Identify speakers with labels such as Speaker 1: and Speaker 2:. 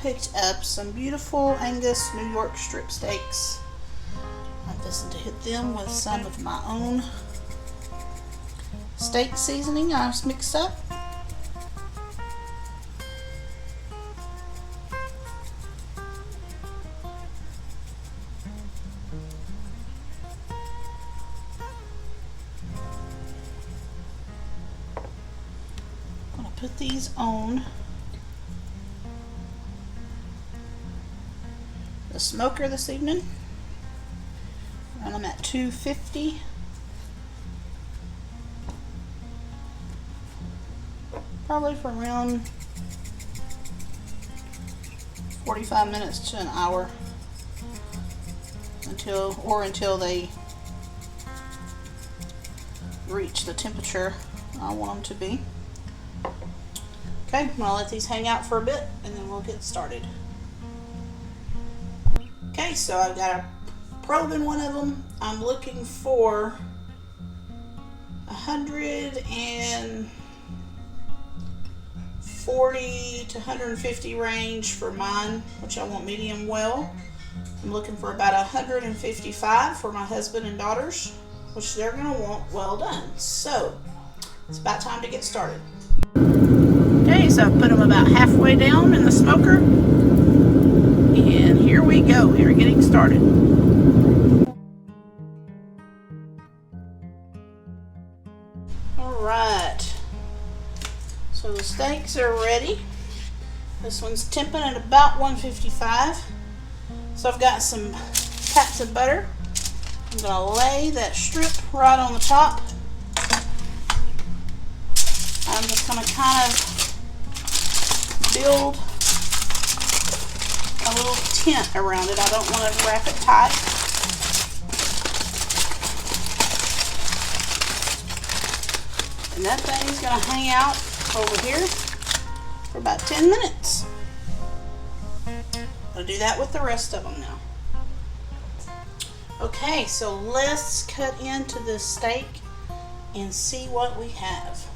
Speaker 1: picked up some beautiful Angus New York strip steaks. I'm just to hit them with some of my own steak seasoning I've mixed up. I'm going to put these on the smoker this evening. Run them at 250. Probably for around 45 minutes to an hour until they reach the temperature I want them to be. Okay, I'm gonna let these hang out for a bit and then we'll get started. Okay, so I've got a probe in one of them. I'm looking for 140 to 150 range for mine, which I want medium well. I'm looking for about 155 for my husband and daughters, which they're going to want well done. So it's about time to get started. Okay, so I've put them about halfway down in the smoker. And here we go. We're getting started. Alright. So the steaks are ready. This one's temping at about 155. So I've got some pats of butter. I'm going to lay that strip right on the top. I'm just going to kind of build a little tent around it. I don't want to wrap it tight. And that thing's going to hang out over here for about 10 minutes. I'll do that with the rest of them now. Okay, so let's cut into this steak and see what we have.